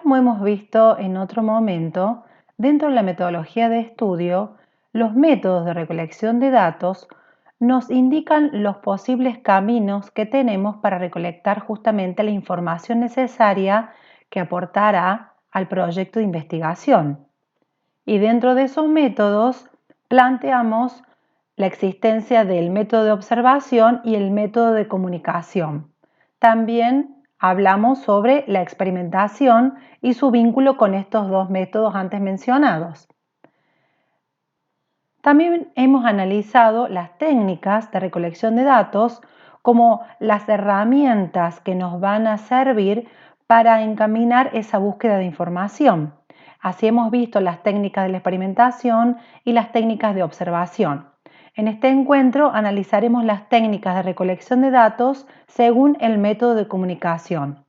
como hemos visto en otro momento, dentro de la metodología de estudio, los métodos de recolección de datos nos indican los posibles caminos que tenemos para recolectar justamente la información necesaria que aportará al proyecto de investigación. Y dentro de esos métodos planteamos la existencia del método de observación y el método de comunicación. También hablamos sobre la experimentación y su vínculo con estos dos métodos antes mencionados. También hemos analizado las técnicas de recolección de datos como las herramientas que nos van a servir para encaminar esa búsqueda de información. Así hemos visto las técnicas de la experimentación y las técnicas de observación. En este encuentro analizaremos las técnicas de recolección de datos según el método de comunicación.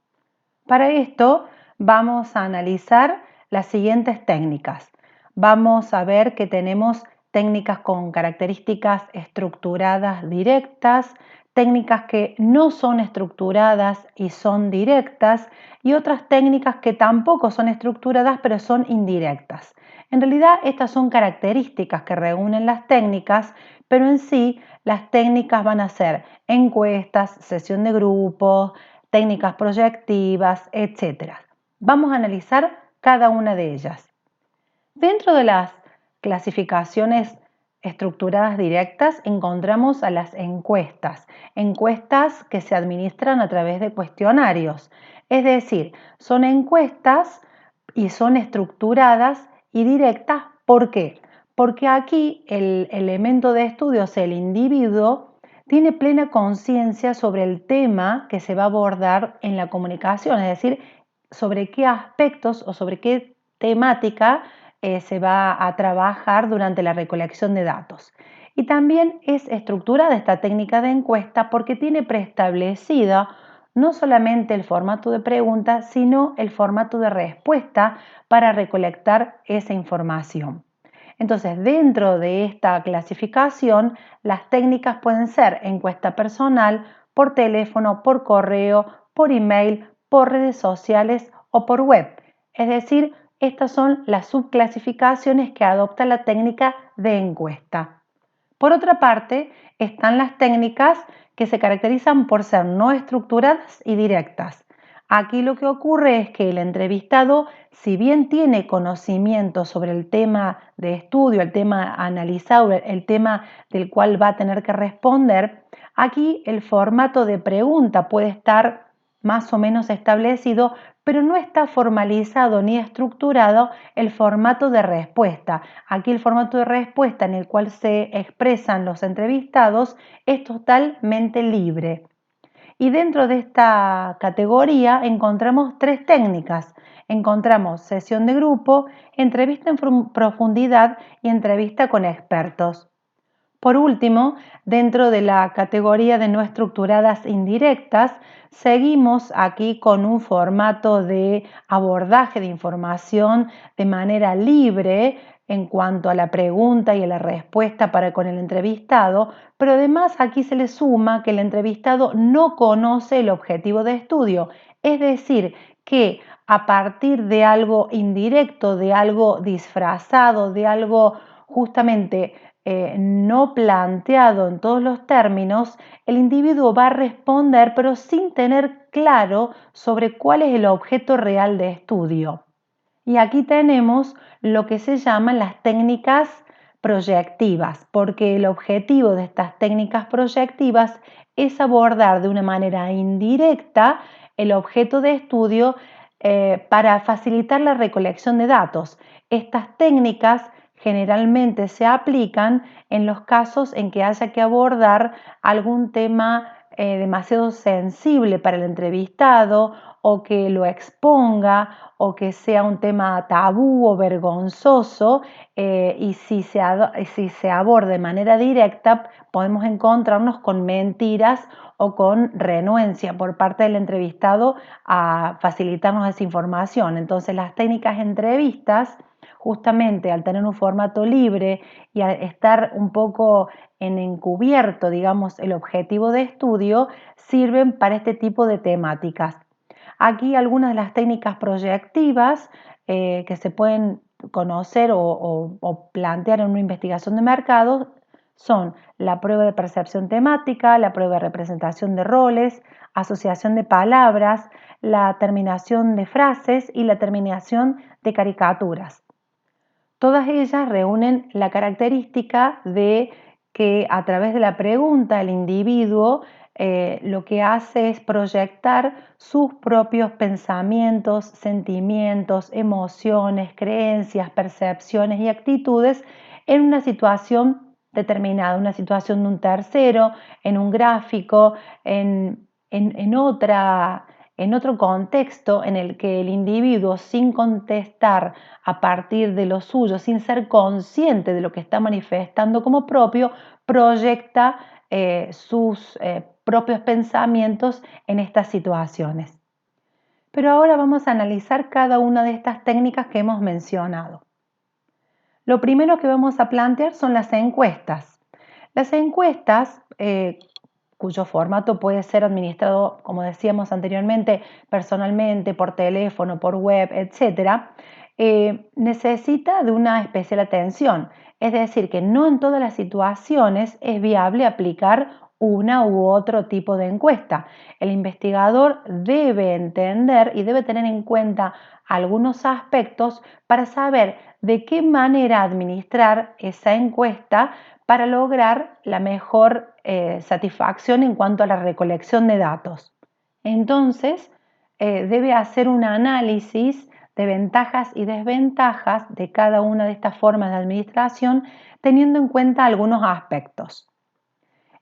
Para esto vamos a analizar las siguientes técnicas. Vamos a ver que tenemos técnicas con características estructuradas directas, técnicas que no son estructuradas y son directas y otras técnicas que tampoco son estructuradas pero son indirectas. En realidad estas son características que reúnen las técnicas, pero en sí las técnicas van a ser encuestas, sesión de grupos, técnicas proyectivas, etc. Vamos a analizar cada una de ellas. Dentro de las clasificaciones estructuradas directas encontramos a las encuestas que se administran a través de cuestionarios. Es decir, son encuestas y son estructuradas y directas. ¿Por qué? Porque aquí el elemento de estudio, o sea, el individuo, tiene plena conciencia sobre el tema que se va a abordar en la comunicación, es decir, sobre qué aspectos o sobre qué temática se va a trabajar durante la recolección de datos. Y también es estructurada esta técnica de encuesta porque tiene preestablecida no solamente el formato de pregunta, sino el formato de respuesta para recolectar esa información. Entonces, dentro de esta clasificación, las técnicas pueden ser encuesta personal, por teléfono, por correo, por email, por redes sociales o por web. Es decir, estas son las subclasificaciones que adopta la técnica de encuesta. Por otra parte, están las técnicas que se caracterizan por ser no estructuradas y directas. Aquí lo que ocurre es que el entrevistado, si bien tiene conocimiento sobre el tema de estudio, el tema analizado, el tema del cual va a tener que responder, aquí el formato de pregunta puede estar más o menos establecido, pero no está formalizado ni estructurado el formato de respuesta. Aquí el formato de respuesta en el cual se expresan los entrevistados es totalmente libre. Y dentro de esta categoría encontramos tres técnicas. Encontramos sesión de grupo, entrevista en profundidad y entrevista con expertos. Por último, dentro de la categoría de no estructuradas indirectas, seguimos aquí con un formato de abordaje de información de manera libre en cuanto a la pregunta y a la respuesta para con el entrevistado, pero además aquí se le suma que el entrevistado no conoce el objetivo de estudio, es decir, que a partir de algo indirecto, de algo disfrazado, de algo justamente no planteado en todos los términos, el individuo va a responder pero sin tener claro sobre cuál es el objeto real de estudio. Y aquí tenemos lo que se llaman las técnicas proyectivas, porque el objetivo de estas técnicas proyectivas es abordar de una manera indirecta el objeto de estudio para facilitar la recolección de datos. Estas técnicas generalmente se aplican en los casos en que haya que abordar algún tema demasiado sensible para el entrevistado o que lo exponga o que sea un tema tabú o vergonzoso y si se aborda de manera directa podemos encontrarnos con mentiras o con renuencia por parte del entrevistado a facilitarnos esa información. Entonces las técnicas entrevistas, justamente al tener un formato libre y al estar un poco en encubierto, digamos, el objetivo de estudio, sirven para este tipo de temáticas. Aquí algunas de las técnicas proyectivas que se pueden conocer o plantear en una investigación de mercado son la prueba de percepción temática, la prueba de representación de roles, asociación de palabras, la terminación de frases y la terminación de caricaturas. Todas ellas reúnen la característica de que a través de la pregunta el individuo lo que hace es proyectar sus propios pensamientos, sentimientos, emociones, creencias, percepciones y actitudes en una situación determinada, una situación de un tercero, en un gráfico, en otro contexto en el que el individuo, sin contestar a partir de lo suyo, sin ser consciente de lo que está manifestando como propio, proyecta sus propios pensamientos en estas situaciones. Pero ahora vamos a analizar cada una de estas técnicas que hemos mencionado. Lo primero que vamos a plantear son las encuestas. Las encuestas, cuyo formato puede ser administrado, como decíamos anteriormente, personalmente, por teléfono, por web, etc., necesita de una especial atención. Es decir, que no en todas las situaciones es viable aplicar una u otro tipo de encuesta. El investigador debe entender y debe tener en cuenta algunos aspectos para saber de qué manera administrar esa encuesta para lograr la mejor satisfacción en cuanto a la recolección de datos. Entonces, debe hacer un análisis de ventajas y desventajas de cada una de estas formas de administración, teniendo en cuenta algunos aspectos.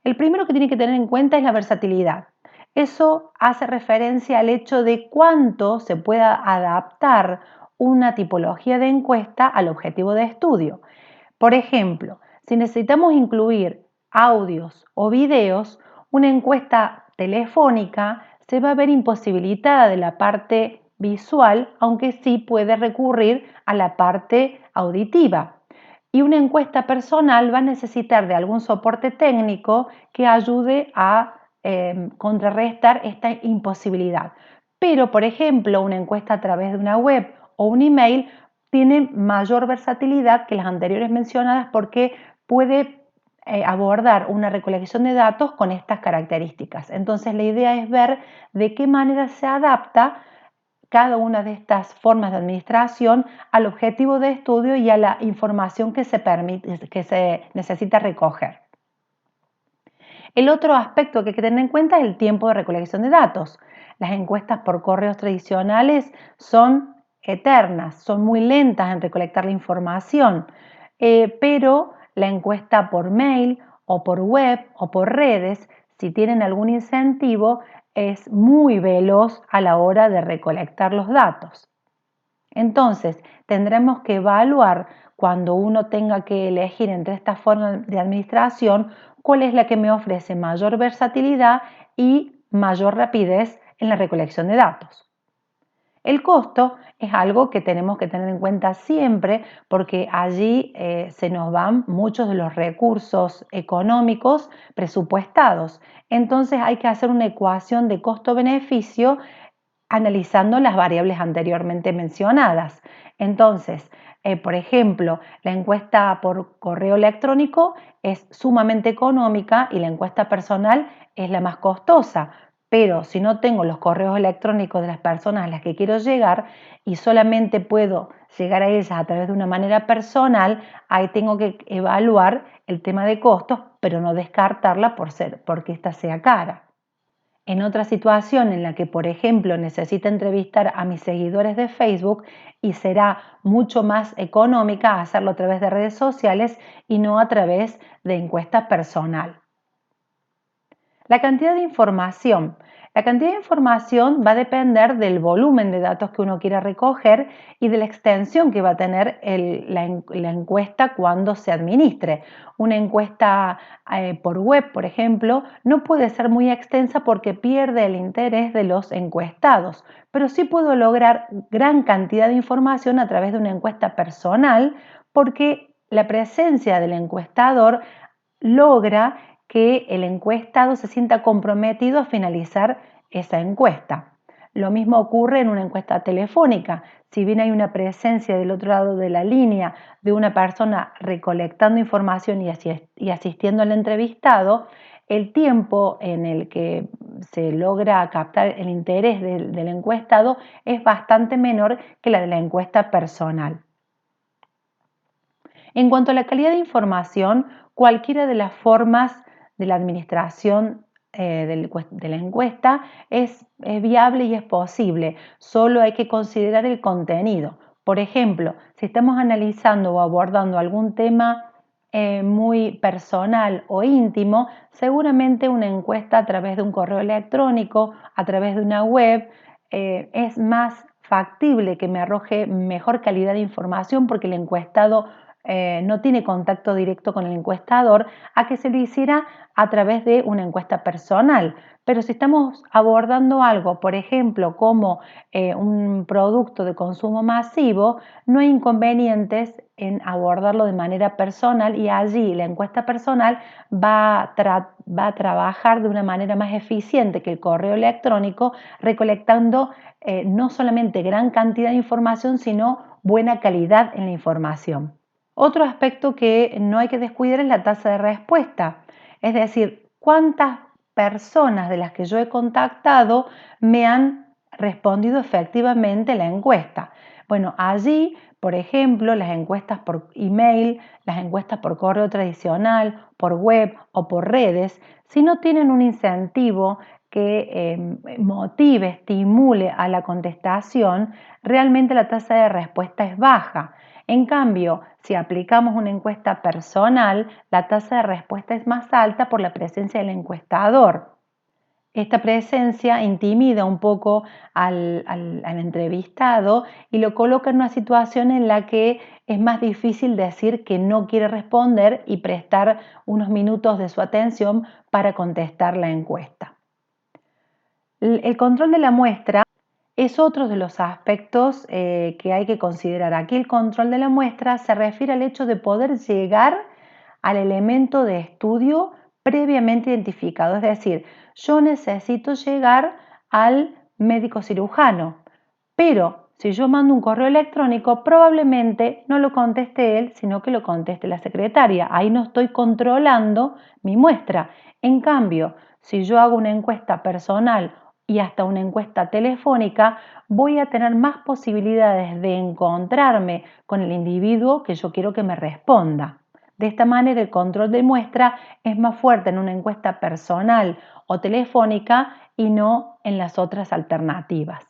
El primero que tiene que tener en cuenta es la versatilidad. Eso hace referencia al hecho de cuánto se pueda adaptar una tipología de encuesta al objetivo de estudio. Por ejemplo, si necesitamos incluir audios o videos, una encuesta telefónica se va a ver imposibilitada de la parte visual, aunque sí puede recurrir a la parte auditiva. Y una encuesta personal va a necesitar de algún soporte técnico que ayude a contrarrestar esta imposibilidad. Pero, por ejemplo, una encuesta a través de una web o un email tiene mayor versatilidad que las anteriores mencionadas porque puede abordar una recolección de datos con estas características. Entonces, la idea es ver de qué manera se adapta cada una de estas formas de administración al objetivo de estudio y a la información que se necesita recoger. El otro aspecto que hay que tener en cuenta es el tiempo de recolección de datos. Las encuestas por correos tradicionales son eternas, son muy lentas en recolectar la información, pero la encuesta por mail o por web o por redes, si tienen algún incentivo, es muy veloz a la hora de recolectar los datos. Entonces, tendremos que evaluar cuando uno tenga que elegir entre estas formas de administración cuál es la que me ofrece mayor versatilidad y mayor rapidez en la recolección de datos. El costo es algo que tenemos que tener en cuenta siempre porque allí se nos van muchos de los recursos económicos presupuestados. Entonces hay que hacer una ecuación de costo-beneficio analizando las variables anteriormente mencionadas. Entonces, por ejemplo, la encuesta por correo electrónico es sumamente económica y la encuesta personal es la más costosa. Pero si no tengo los correos electrónicos de las personas a las que quiero llegar y solamente puedo llegar a ellas a través de una manera personal, ahí tengo que evaluar el tema de costos, pero no descartarla porque ésta sea cara. En otra situación en la que, por ejemplo, necesita entrevistar a mis seguidores de Facebook y será mucho más económica hacerlo a través de redes sociales y no a través de encuesta personal. La cantidad de información. La cantidad de información va a depender del volumen de datos que uno quiera recoger y de la extensión que va a tener la encuesta cuando se administre. Una encuesta por web, por ejemplo, no puede ser muy extensa porque pierde el interés de los encuestados, pero sí puedo lograr gran cantidad de información a través de una encuesta personal porque la presencia del encuestador logra que el encuestado se sienta comprometido a finalizar esa encuesta. Lo mismo ocurre en una encuesta telefónica. Si bien hay una presencia del otro lado de la línea de una persona recolectando información y asistiendo al entrevistado, el tiempo en el que se logra captar el interés del encuestado es bastante menor que la de la encuesta personal. En cuanto a la calidad de información, cualquiera de las formas de la administración de la encuesta es viable y es posible, solo hay que considerar el contenido. Por ejemplo, si estamos analizando o abordando algún tema muy personal o íntimo, seguramente una encuesta a través de un correo electrónico, a través de una web, es más factible que me arroje mejor calidad de información porque el encuestado no tiene contacto directo con el encuestador a que se lo hiciera a través de una encuesta personal. Pero si estamos abordando algo, por ejemplo, como un producto de consumo masivo, no hay inconvenientes en abordarlo de manera personal y allí la encuesta personal va a trabajar de una manera más eficiente que el correo electrónico, recolectando no solamente gran cantidad de información, sino buena calidad en la información. Otro aspecto que no hay que descuidar es la tasa de respuesta, es decir, cuántas personas de las que yo he contactado me han respondido efectivamente la encuesta. Bueno, allí, por ejemplo, las encuestas por email, las encuestas por correo tradicional, por web o por redes, si no tienen un incentivo que motive, estimule a la contestación, realmente la tasa de respuesta es baja. En cambio, si aplicamos una encuesta personal, la tasa de respuesta es más alta por la presencia del encuestador. Esta presencia intimida un poco al entrevistado y lo coloca en una situación en la que es más difícil decir que no quiere responder y prestar unos minutos de su atención para contestar la encuesta. El control de la muestra es otro de los aspectos que hay que considerar. Aquí el control de la muestra se refiere al hecho de poder llegar al elemento de estudio previamente identificado. Es decir, yo necesito llegar al médico cirujano, pero si yo mando un correo electrónico, probablemente no lo conteste él, sino que lo conteste la secretaria. Ahí no estoy controlando mi muestra. En cambio, si yo hago una encuesta personal y hasta una encuesta telefónica, voy a tener más posibilidades de encontrarme con el individuo que yo quiero que me responda. De esta manera, el control de muestra es más fuerte en una encuesta personal o telefónica y no en las otras alternativas.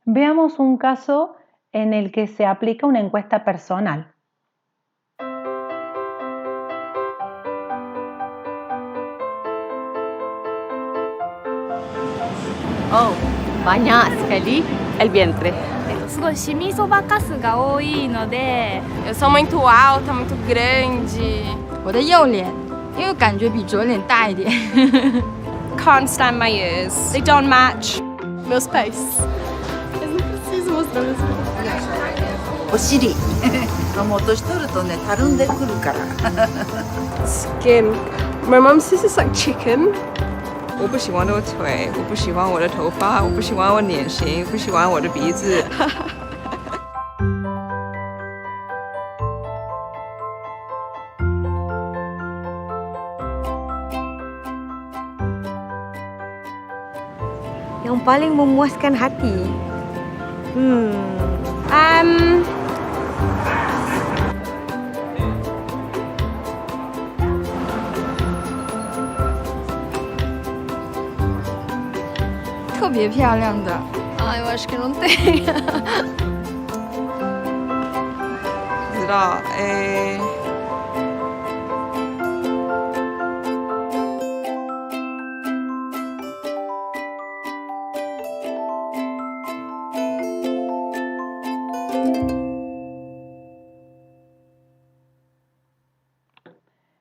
Veamos un caso en el que se aplica una encuesta personal. Oh, banyak sekali el vientre. すごいシミそばかすが多いので Eu sou muito alta, muito grande. 我的右脸，因为感觉比左脸大一点。 Can't stand my ears. They don't match. Meu space お尻もう年取るとねたるんでくるから Skin. My mum says it's like chicken. 我不喜欢我的腿，我不喜欢我的头发，我不喜欢我脸型，不喜欢我的鼻子。Yang paling memuaskan hati. Um, 特别漂亮的， eu acho que não tem 不知道，哎，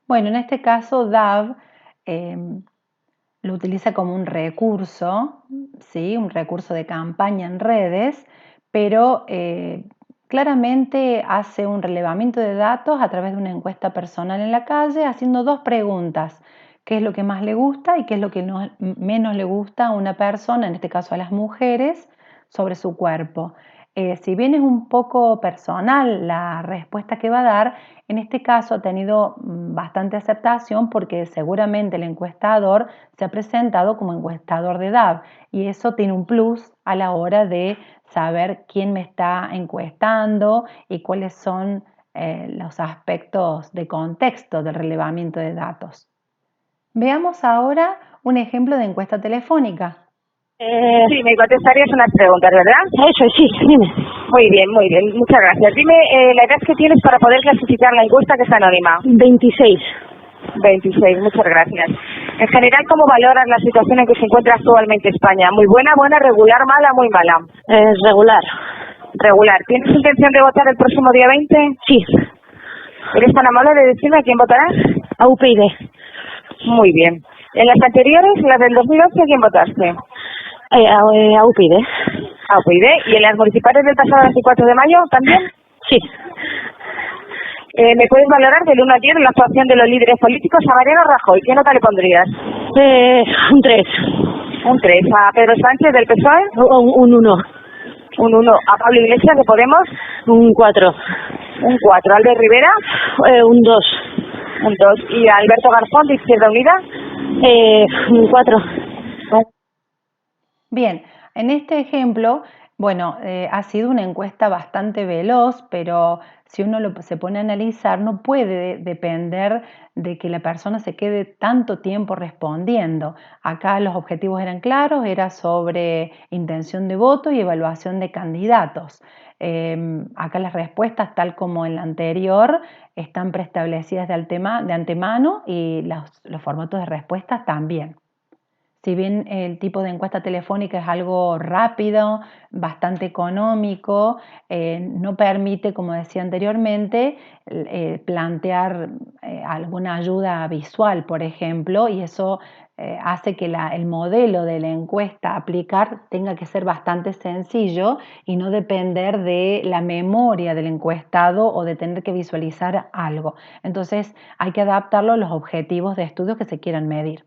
Bueno, en este caso DAV lo utiliza como un recurso, ¿sí? Un recurso de campaña en redes, pero claramente hace un relevamiento de datos a través de una encuesta personal en la calle, haciendo dos preguntas qué es lo que más le gusta y qué es lo que menos le gusta a una persona, en este caso a las mujeres, sobre su cuerpo. Si bien es un poco personal la respuesta que va a dar, en este caso ha tenido bastante aceptación porque seguramente el encuestador se ha presentado como encuestador de edad y eso tiene un plus a la hora de saber quién me está encuestando y cuáles son los aspectos de contexto del relevamiento de datos. Veamos ahora un ejemplo de encuesta telefónica. Sí, me contestarías unas preguntas, ¿verdad? Eso, sí, dime. Muy bien, muchas gracias. Dime la edad que tienes para poder clasificar la encuesta que es anónima. 26. 26, muchas gracias. En general, ¿cómo valoras la situación en que se encuentra actualmente España? ¿Muy buena, regular, mala, muy mala? Regular. Regular. ¿Tienes intención de votar el próximo día 20? Sí. ¿Eres tan amable de decirme a quién votarás? A UPyD. Muy bien. ¿En las anteriores, las del 2011, a quién votaste? A UPyD. A UPyD. ¿Y en las municipales del pasado 24 de mayo también? Sí. ¿Me puedes valorar del 1 al 10 la actuación de los líderes políticos a Mariano Rajoy? ¿Qué nota le pondrías? Un 3. Un 3. ¿A Pedro Sánchez del PSOE? Un 1. Un 1. ¿A Pablo Iglesias de Podemos? Un 4. Un 4. ¿A Albert Rivera? Un 2. Un 2. ¿Y a Alberto Garzón de Izquierda Unida? Un 4. Bien, en este ejemplo, bueno, ha sido una encuesta bastante veloz, pero si uno se pone a analizar, no puede depender de que la persona se quede tanto tiempo respondiendo. Acá los objetivos eran claros, era sobre intención de voto y evaluación de candidatos. Acá las respuestas, tal como en la anterior, están preestablecidas de antemano y los formatos de respuestas también. Si bien el tipo de encuesta telefónica es algo rápido, bastante económico, no permite, como decía anteriormente, plantear alguna ayuda visual, por ejemplo, y eso hace que el modelo de la encuesta a aplicar tenga que ser bastante sencillo y no depender de la memoria del encuestado o de tener que visualizar algo. Entonces hay que adaptarlo a los objetivos de estudio que se quieran medir.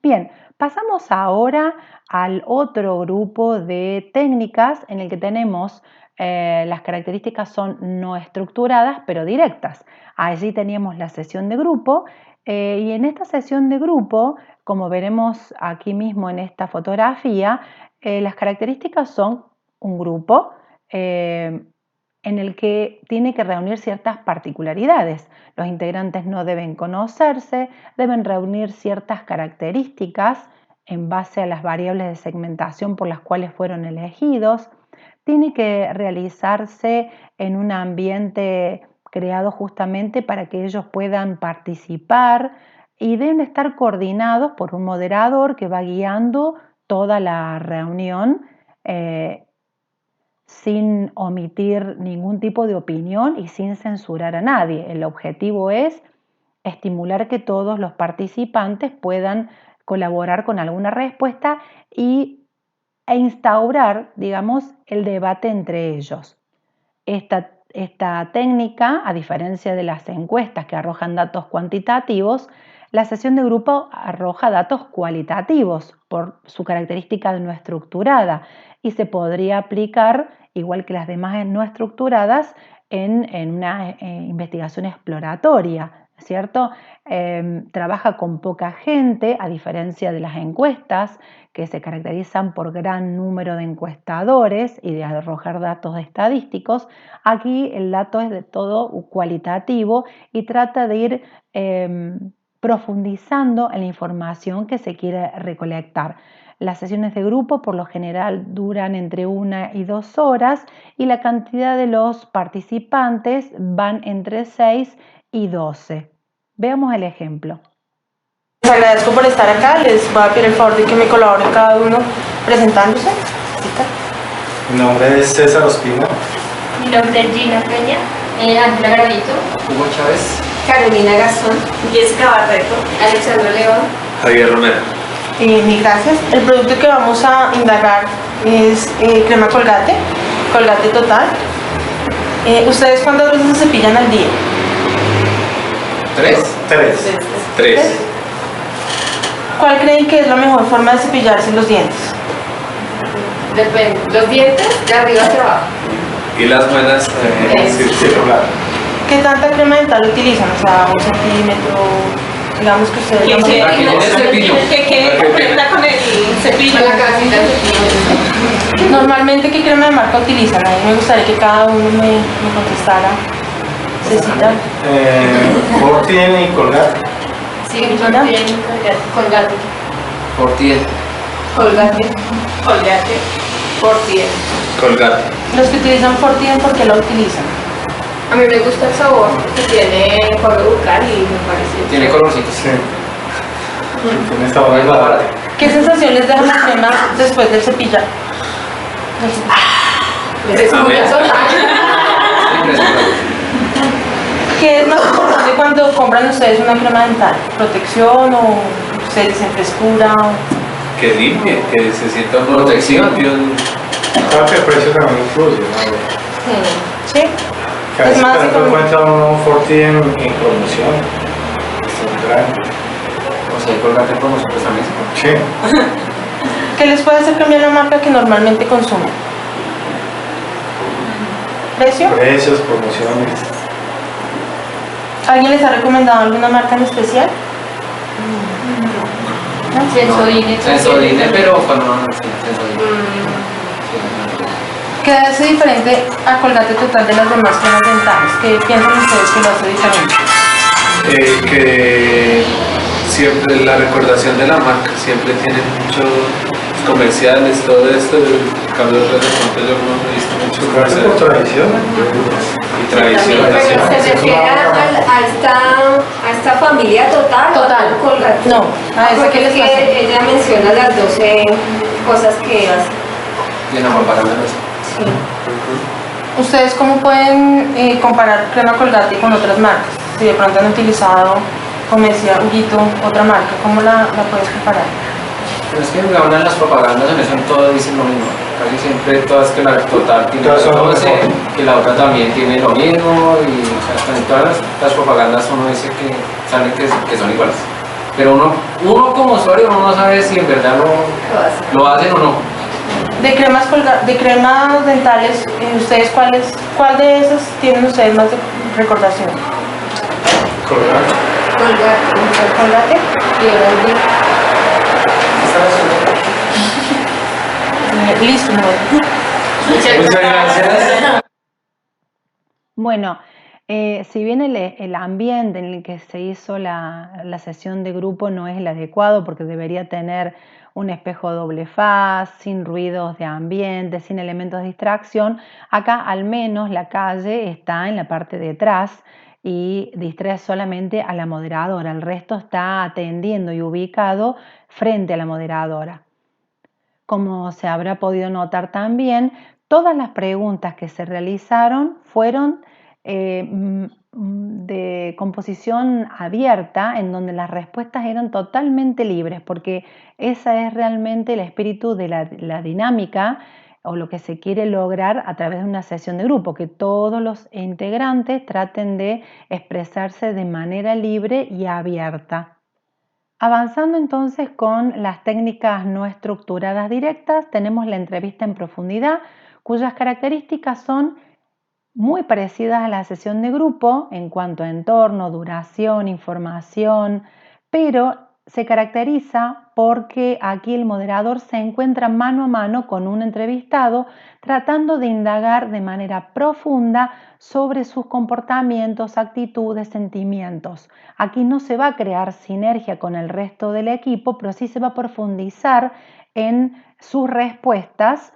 Bien, pasamos ahora al otro grupo de técnicas en el que tenemos las características son no estructuradas pero directas. Allí teníamos la sesión de grupo y en esta sesión de grupo, como veremos aquí mismo en esta fotografía, las características son un grupo en el que tiene que reunir ciertas particularidades. Los integrantes no deben conocerse, deben reunir ciertas características en base a las variables de segmentación por las cuales fueron elegidos. Tiene que realizarse en un ambiente creado justamente para que ellos puedan participar y deben estar coordinados por un moderador que va guiando toda la reunión sin omitir ningún tipo de opinión y sin censurar a nadie. El objetivo es estimular que todos los participantes puedan colaborar con alguna respuesta e instaurar, digamos, el debate entre ellos. Esta técnica, a diferencia de las encuestas que arrojan datos cuantitativos, la sesión de grupo arroja datos cualitativos por su característica no estructurada y se podría aplicar, igual que las demás no estructuradas, en una investigación exploratoria, ¿cierto? Trabaja con poca gente, a diferencia de las encuestas, que se caracterizan por gran número de encuestadores y de arrojar datos estadísticos. Aquí el dato es de todo cualitativo y trata de ir profundizando en la información que se quiere recolectar. Las sesiones de grupo por lo general duran entre 1 y 2 horas y la cantidad de los participantes van entre 6 y 12. Veamos el ejemplo. Les agradezco por estar acá, les voy a pedir el favor de que me colaboren cada uno presentándose. Mi nombre es César Ospina. Mi nombre es Gina Peña, Ángela Gravito, Hugo Chávez, Carolina Gastón, Jessica Barreto, Alexandra León, Javier Romero. Mil gracias. El producto que vamos a indagar es crema Colgate, Colgate Total. ¿Ustedes cuántas veces se cepillan al día? ¿Tres? Tres. ¿Cuál creen que es la mejor forma de cepillarse los dientes? Depende. Los dientes de arriba hacia abajo. Y las buenas circular. ¿Qué tanta crema dental utilizan? O sea, 1 centímetro, digamos que ustedes... Que quede completa con el cepillo. Normalmente, ¿qué crema de marca utilizan? A mí me gustaría que cada uno me contestara. Cecita. Fortin y Colgate. Sí, Colgate. Fortin. Colgate. Fortin. Colgate. Los que utilizan Fortin, ¿por qué lo utilizan? A mí me gusta el sabor que tiene color bucal y me parece... Tiene colorcitos. Sí. Tiene sabor agradable. ¿Qué sensación les deja la crema después del cepillar? Es muy ¿Qué es más importante cuando compran ustedes una crema dental? ¿Protección o ustedes dicen frescura? Que limpie, que se sienta uno Protección. limpio. Claro que el precio también influye, ¿no? Sí. Que a veces Es más se económico. encuentra uno Fortin en promoción. Está grande. O sea, Colgate en promoción pues también. Sí. ¿Qué les puede hacer cambiar la marca que normalmente consumen? ¿Precio? Precios, promociones. ¿Alguien les ha recomendado alguna marca en especial? Sensodyne. Sensodyne, pero cuando no, sí, Sensodyne. ¿Qué hace diferente a Colgate Total de las demás cremas dentales? ¿Qué piensan ustedes que lo hace diferente? Que siempre la recordación de la marca, siempre tiene muchos comerciales, todo esto. En cambio, de pronto yo no he visto muchos comerciales. Por tradición. Y tradición. Pero se refiere a esta familia total. Total. Colgate. No, a esa que les Porque pasa. ella menciona las 12 cosas que hace. Y en la propaganda no es. Sí. ¿Ustedes cómo pueden comparar crema Colgate con otras marcas? Si de pronto han utilizado, como decía Huguito, otra marca, ¿cómo la puedes comparar? Pero es que en las propagandas en eso en todo dicen lo mismo. Casi siempre todas que la total tiene Todas son 12, mejor. que la otra también tiene lo mismo y hasta en todas las propagandas uno dice que salen que son iguales. Pero uno como usuario uno no sabe si en verdad lo hacen o no. De cremas dentales, ¿ustedes cuál de esas tienen ustedes más de recordación? Colgate. ¿Colgate? Listo, Muchas gracias. Bueno, si bien el ambiente en el que se hizo la sesión de grupo no es el adecuado porque debería tener un espejo doble faz, sin ruidos de ambiente, sin elementos de distracción, acá al menos la calle está en la parte de atrás y distrae solamente a la moderadora, el resto está atendiendo y ubicado frente a la moderadora. Como se habrá podido notar también, todas las preguntas que se realizaron fueron de composición abierta, en donde las respuestas eran totalmente libres, porque ese es realmente el espíritu de la dinámica o lo que se quiere lograr a través de una sesión de grupo, que todos los integrantes traten de expresarse de manera libre y abierta. Avanzando entonces con las técnicas no estructuradas directas, tenemos la entrevista en profundidad, cuyas características son muy parecidas a la sesión de grupo en cuanto a entorno, duración, información, pero se caracteriza porque aquí el moderador se encuentra mano a mano con un entrevistado tratando de indagar de manera profunda sobre sus comportamientos, actitudes, sentimientos. Aquí no se va a crear sinergia con el resto del equipo, pero sí se va a profundizar en sus respuestas.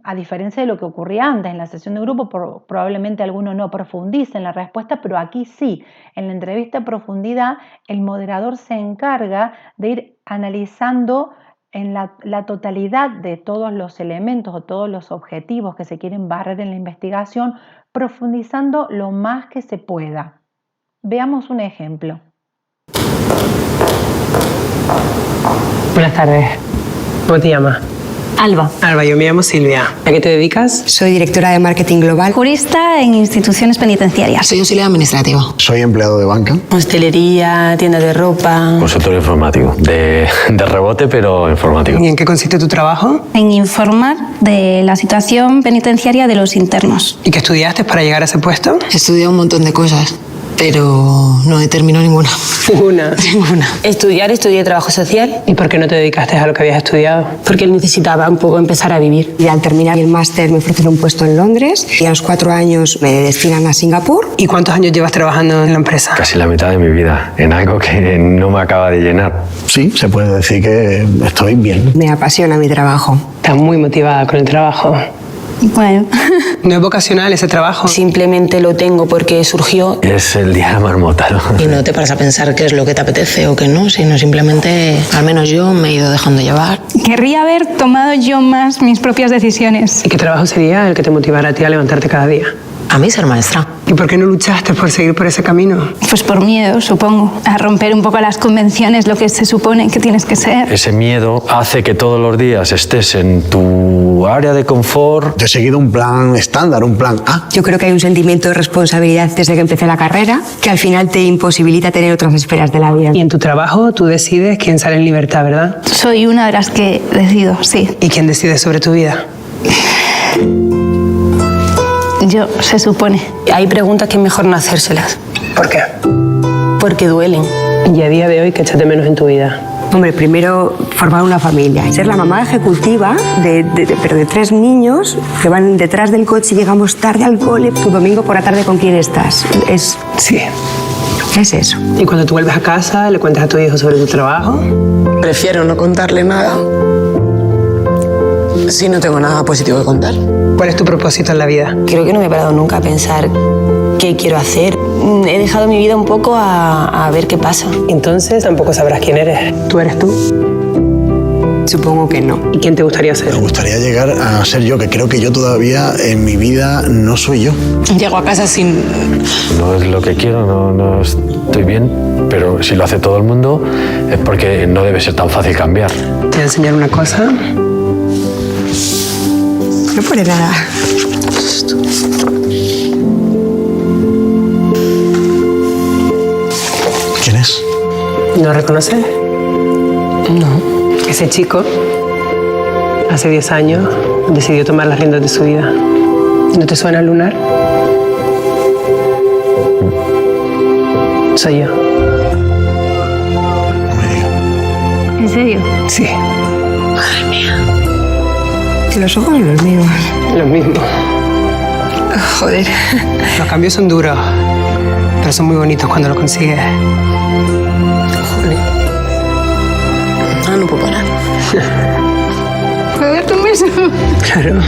A diferencia de lo que ocurría antes en la sesión de grupo, probablemente alguno no profundice en la respuesta, pero aquí sí, en la entrevista a profundidad, el moderador se encarga de ir analizando en la totalidad de todos los elementos o todos los objetivos que se quieren barrer en la investigación, profundizando lo más que se pueda. Veamos un ejemplo. Buenas tardes. ¿Cómo te llamas? Alba. Alba, yo me llamo Silvia. ¿A qué te dedicas? Soy directora de marketing global. Jurista en instituciones penitenciarias. Soy auxiliar administrativo. Soy empleado de banca. Hostelería, tienda de ropa. Consultor informático. De rebote, pero informático. ¿Y en qué consiste tu trabajo? En informar de la situación penitenciaria de los internos. ¿Y qué estudiaste para llegar a ese puesto? He estudiado un montón de cosas, pero no he terminado ninguna. ¿Ninguna? Ninguna. Estudié trabajo social. ¿Y por qué no te dedicaste a lo que habías estudiado? Porque necesitaba un poco empezar a vivir. Y al terminar el máster me ofrecen un puesto en Londres y a los 4 años me destinan a Singapur. ¿Y cuántos años llevas trabajando en la empresa? Casi la mitad de mi vida, en algo que no me acaba de llenar. Sí, se puede decir que estoy bien. Me apasiona mi trabajo. Estás muy motivada con el trabajo. Bueno. ¿No es vocacional ese trabajo? Simplemente lo tengo porque surgió. Es el día de la marmota, ¿no? Y no te paras a pensar qué es lo que te apetece o qué no, sino simplemente, al menos yo, me he ido dejando llevar. Querría haber tomado yo más mis propias decisiones. ¿Y qué trabajo sería el que te motivara a ti a levantarte cada día? A mí ser maestra. ¿Y por qué no luchaste por seguir por ese camino? Pues por miedo, supongo. A romper un poco las convenciones, lo que se supone que tienes que ser. Ese miedo hace que todos los días estés en tu área de confort. Yo he seguido un plan estándar, un plan A. Yo creo que hay un sentimiento de responsabilidad desde que empecé la carrera que al final te imposibilita tener otras esferas de la vida. Y en tu trabajo tú decides quién sale en libertad, ¿verdad? Soy una de las que decido, sí. ¿Y quién decide sobre tu vida? Yo, se supone. Hay preguntas que es mejor no hacérselas. ¿Por qué? Porque duelen. Y a día de hoy, ¿qué echas de menos en tu vida? Hombre, primero formar una familia. Ser la mamá ejecutiva pero de 3 niños que van detrás del coche y llegamos tarde al cole. Tu domingo por la tarde, ¿con quién estás? Sí. Es eso. ¿Y cuando tú vuelves a casa, le cuentas a tu hijo sobre tu trabajo? Prefiero no contarle nada. Si no tengo nada positivo que contar. ¿Cuál es tu propósito en la vida? Creo que no me he parado nunca a pensar qué quiero hacer. He dejado mi vida un poco a ver qué pasa. Entonces tampoco sabrás quién eres. ¿Tú eres tú? Supongo que no. ¿Y quién te gustaría ser? Me gustaría llegar a ser yo, que creo que yo todavía en mi vida no soy yo. Llego a casa sin... No es lo que quiero, no estoy bien, pero si lo hace todo el mundo es porque no debe ser tan fácil cambiar. Te voy a enseñar una cosa. No pone nada. ¿Quién es? ¿No reconoces? No. Ese chico, hace 10 años, decidió tomar las riendas de su vida. ¿No te suena Lunar? Soy yo. No me digas. ¿En serio? Sí. Madre mía. Que los ojos son los míos. Lo mismo. Joder. Los cambios son duros, pero son muy bonitos cuando lo consigues. Joder. No puedo parar. ¿Puedo darte un beso? Claro.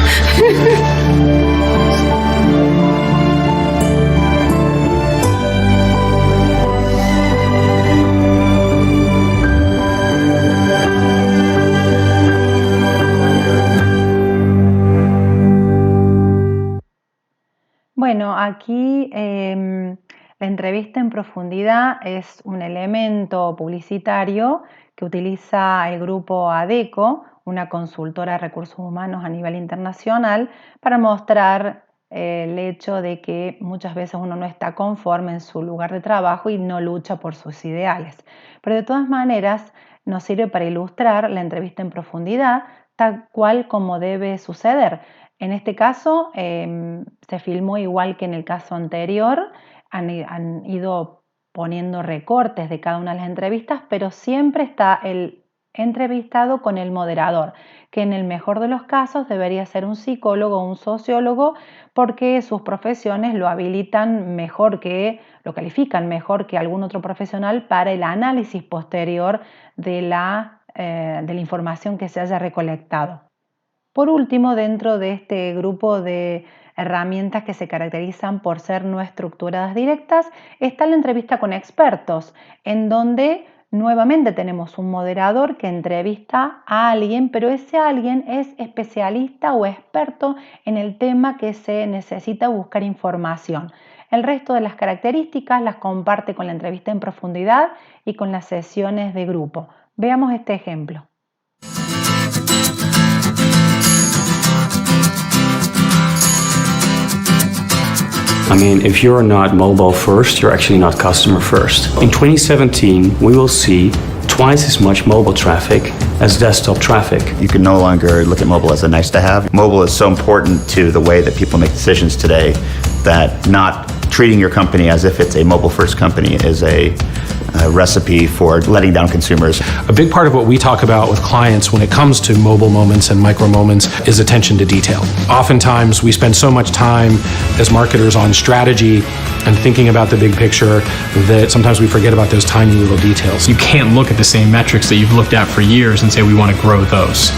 Bueno, aquí la entrevista en profundidad es un elemento publicitario que utiliza el grupo ADECO, una consultora de recursos humanos a nivel internacional, para mostrar el hecho de que muchas veces uno no está conforme en su lugar de trabajo y no lucha por sus ideales. Pero de todas maneras nos sirve para ilustrar la entrevista en profundidad, tal cual como debe suceder. En este caso se filmó igual que en el caso anterior, han ido poniendo recortes de cada una de las entrevistas, pero siempre está el entrevistado con el moderador, que en el mejor de los casos debería ser un psicólogo o un sociólogo, porque sus profesiones lo habilitan mejor lo califican mejor que algún otro profesional para el análisis posterior de la información que se haya recolectado. Por último, dentro de este grupo de herramientas que se caracterizan por ser no estructuradas directas, está la entrevista con expertos, en donde nuevamente tenemos un moderador que entrevista a alguien, pero ese alguien es especialista o experto en el tema que se necesita buscar información. El resto de las características las comparte con la entrevista en profundidad y con las sesiones de grupo. Veamos este ejemplo. I mean, if you're not mobile first, you're actually not customer first. In 2017, we will see twice as much mobile traffic as desktop traffic. You can no longer look at mobile as a nice to have. Mobile is so important to the way that people make decisions today that not treating your company as if it's a mobile first company is a recipe for letting down consumers. A big part of what we talk about with clients when it comes to mobile moments and micro moments is attention to detail. Oftentimes we spend so much time as marketers on strategy and thinking about the big picture that sometimes we forget about those tiny little details. You can't look at the same metrics that you've looked at for years and say we want to grow those.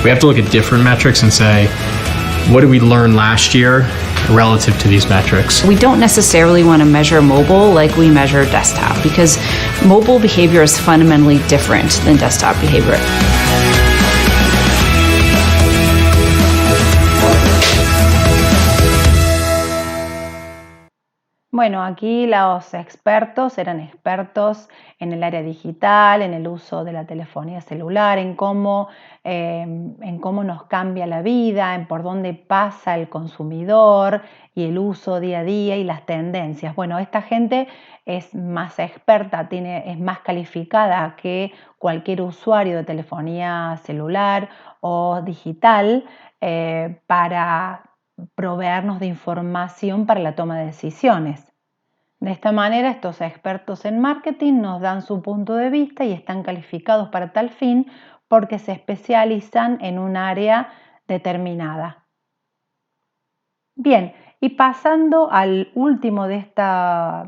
We have to look at different metrics and say, what did we learn last year relative to these metrics? We don't necessarily want to measure mobile like we measure desktop because mobile behavior is fundamentally different than desktop behavior. Bueno, aquí los expertos eran expertos en el área digital, en el uso de la telefonía celular, en cómo nos cambia la vida, en por dónde pasa el consumidor y el uso día a día y las tendencias. Bueno, esta gente es más experta, es más calificada que cualquier usuario de telefonía celular o digital para proveernos de información para la toma de decisiones. De esta manera, estos expertos en marketing nos dan su punto de vista y están calificados para tal fin porque se especializan en un área determinada. Bien, y pasando al último de esta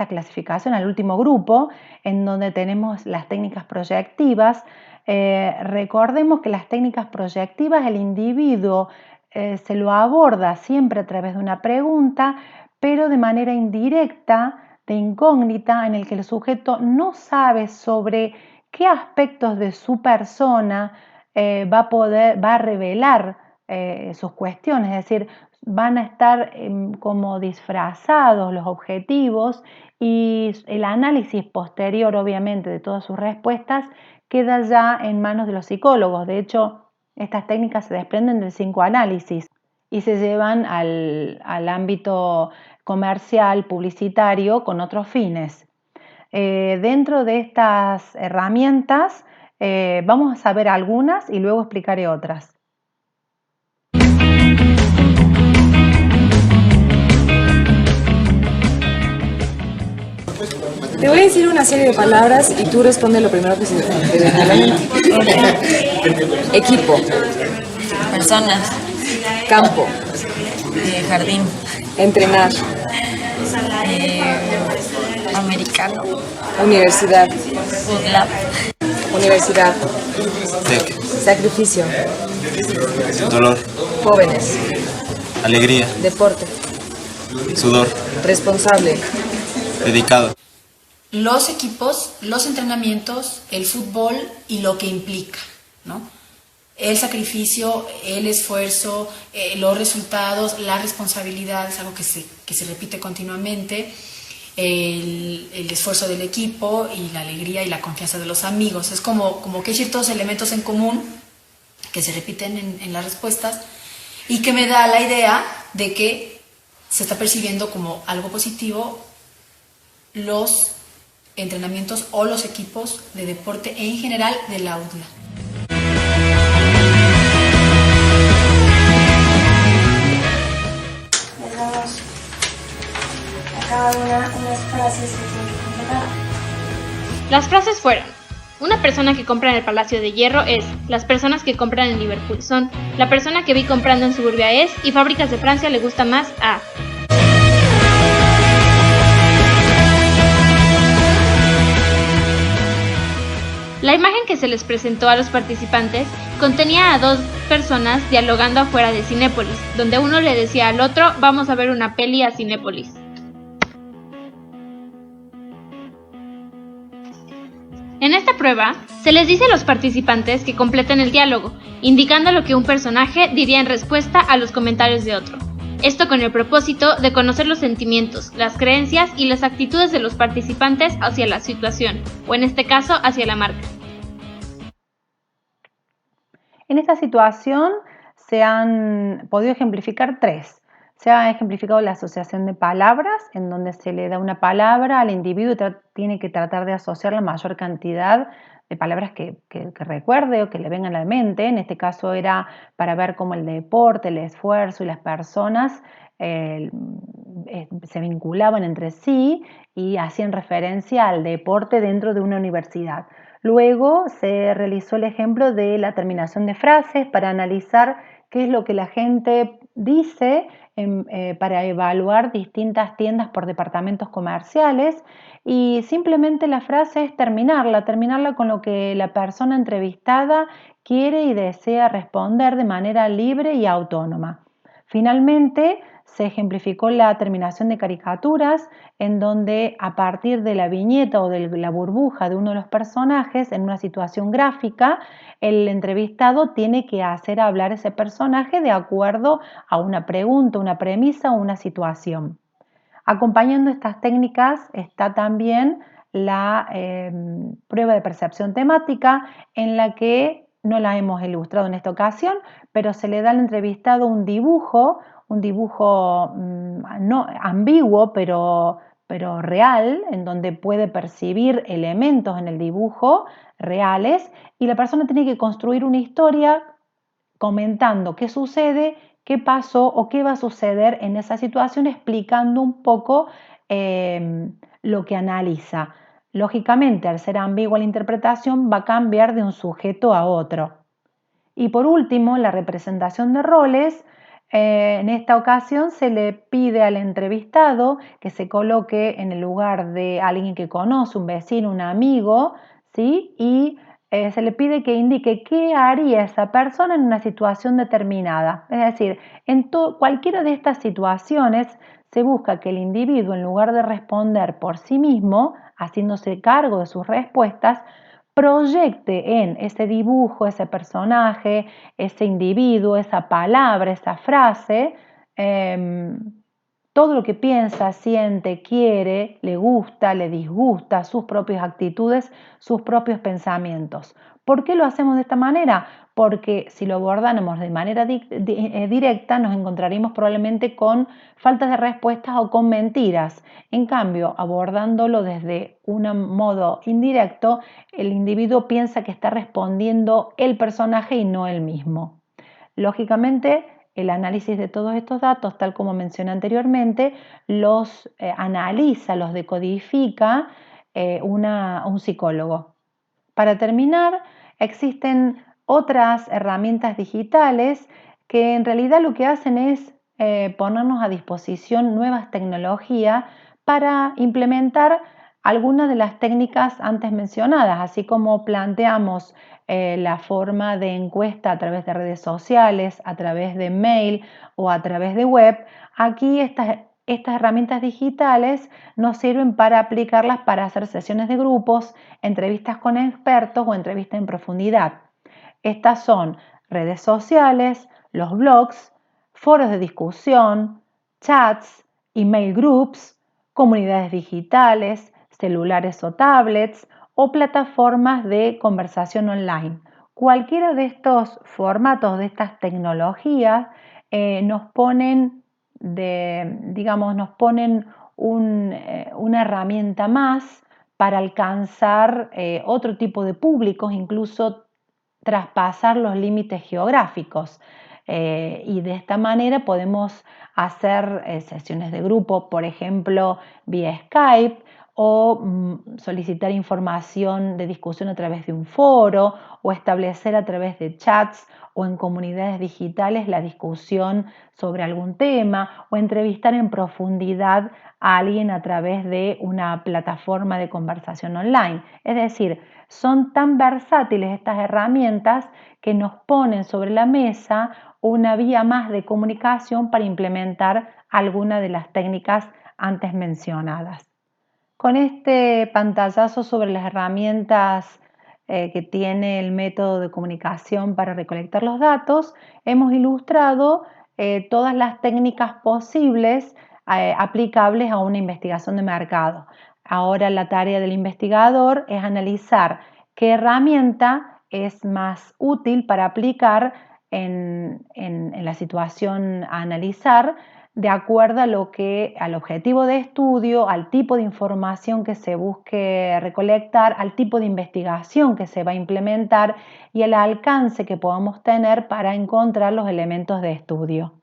clasificación, al último grupo, en donde tenemos las técnicas proyectivas, recordemos que las técnicas proyectivas el individuo se lo aborda siempre a través de una pregunta, pero de manera indirecta, de incógnita, en el que el sujeto no sabe sobre qué aspectos de su persona va a revelar sus cuestiones, es decir, van a estar como disfrazados los objetivos y el análisis posterior, obviamente, de todas sus respuestas queda ya en manos de los psicólogos. De hecho, estas técnicas se desprenden del psicoanálisis y se llevan al ámbito comercial, publicitario, con otros fines. Dentro de estas herramientas vamos a saber algunas y luego explicaré otras. Te voy a decir una serie de palabras y tú respondes lo primero que se te venga a la mente. Equipo. Personas. Campo. Jardín. Entrenar. Americano. Universidad. Food Lab. Universidad. Tec. Sacrificio. Dolor. Jóvenes. Alegría. Deporte. Sudor. Responsable. Dedicado. Los equipos, los entrenamientos, el fútbol y lo que implica, ¿no? El sacrificio, el esfuerzo, los resultados, la responsabilidad es algo que se repite continuamente, el esfuerzo del equipo y la alegría y la confianza de los amigos. Es como que hay ciertos elementos en común que se repiten en las respuestas y que me da la idea de que se está percibiendo como algo positivo los entrenamientos o los equipos de deporte en general del aula. Les damos a cada una unas frases que tienen que completar. Las frases fueron: una persona que compra en el Palacio de Hierro es, las personas que compran en Liverpool son, la persona que vi comprando en Suburbia es, y Fábricas de Francia le gusta más a. La imagen que se les presentó a los participantes contenía a dos personas dialogando afuera de Cinépolis, donde uno le decía al otro: vamos a ver una peli a Cinépolis. En esta prueba, se les dice a los participantes que completen el diálogo, indicando lo que un personaje diría en respuesta a los comentarios de otro. Esto con el propósito de conocer los sentimientos, las creencias y las actitudes de los participantes hacia la situación, o en este caso, hacia la marca. En esta situación se han podido ejemplificar tres. Se ha ejemplificado la asociación de palabras, en donde se le da una palabra al individuo y tiene que tratar de asociar la mayor cantidad de palabras que recuerde o que le vengan a la mente. En este caso era para ver cómo el deporte, el esfuerzo y las personas se vinculaban entre sí y hacían referencia al deporte dentro de una universidad. Luego se realizó el ejemplo de la terminación de frases para analizar qué es lo que la gente dice para evaluar distintas tiendas por departamentos comerciales, y simplemente la frase es terminarla con lo que la persona entrevistada quiere y desea responder de manera libre y autónoma. Finalmente, se ejemplificó la terminación de caricaturas, en donde a partir de la viñeta o de la burbuja de uno de los personajes en una situación gráfica, el entrevistado tiene que hacer hablar ese personaje de acuerdo a una pregunta, una premisa o una situación. Acompañando estas técnicas está también la prueba de percepción temática, en la que no la hemos ilustrado en esta ocasión, pero se le da al entrevistado un dibujo no ambiguo, pero real, en donde puede percibir elementos en el dibujo reales, y la persona tiene que construir una historia comentando qué sucede, qué pasó o qué va a suceder en esa situación, explicando un poco lo que analiza. Lógicamente, al ser ambigua la interpretación, va a cambiar de un sujeto a otro. Y por último, la representación de roles. En esta ocasión se le pide al entrevistado que se coloque en el lugar de alguien que conoce, un vecino, un amigo, ¿sí? Y se le pide que indique qué haría esa persona en una situación determinada. Es decir, en cualquiera de estas situaciones se busca que el individuo, en lugar de responder por sí mismo, haciéndose cargo de sus respuestas, proyecte en ese dibujo, ese personaje, ese individuo, esa palabra, esa frase, todo lo que piensa, siente, quiere, le gusta, le disgusta, sus propias actitudes, sus propios pensamientos. ¿Por qué lo hacemos de esta manera? Porque si lo abordamos de manera directa, nos encontraríamos probablemente con faltas de respuestas o con mentiras. En cambio, abordándolo desde un modo indirecto, el individuo piensa que está respondiendo el personaje y no él mismo. Lógicamente, el análisis de todos estos datos, tal como mencioné anteriormente, los analiza, los decodifica un psicólogo. Para terminar, existen otras herramientas digitales que en realidad lo que hacen es ponernos a disposición nuevas tecnologías para implementar algunas de las técnicas antes mencionadas, así como planteamos la forma de encuesta a través de redes sociales, a través de mail o a través de web. Aquí estas herramientas digitales nos sirven para aplicarlas para hacer sesiones de grupos, entrevistas con expertos o entrevistas en profundidad. Estas son redes sociales, los blogs, foros de discusión, chats, email groups, comunidades digitales, celulares o tablets o plataformas de conversación online. Cualquiera de estos formatos, de estas tecnologías, nos ponen una herramienta más para alcanzar otro tipo de públicos, incluso traspasar los límites geográficos. Y de esta manera podemos hacer sesiones de grupo, por ejemplo, vía Skype, o solicitar información de discusión a través de un foro, o establecer a través de chats o en comunidades digitales la discusión sobre algún tema, o entrevistar en profundidad a alguien a través de una plataforma de conversación online. Es decir, son tan versátiles estas herramientas que nos ponen sobre la mesa una vía más de comunicación para implementar alguna de las técnicas antes mencionadas. Con este pantallazo sobre las herramientas que tiene el método de comunicación para recolectar los datos, hemos ilustrado todas las técnicas posibles aplicables a una investigación de mercado. Ahora la tarea del investigador es analizar qué herramienta es más útil para aplicar en la situación a analizar, de acuerdo al objetivo de estudio, al tipo de información que se busque recolectar, al tipo de investigación que se va a implementar y el alcance que podamos tener para encontrar los elementos de estudio.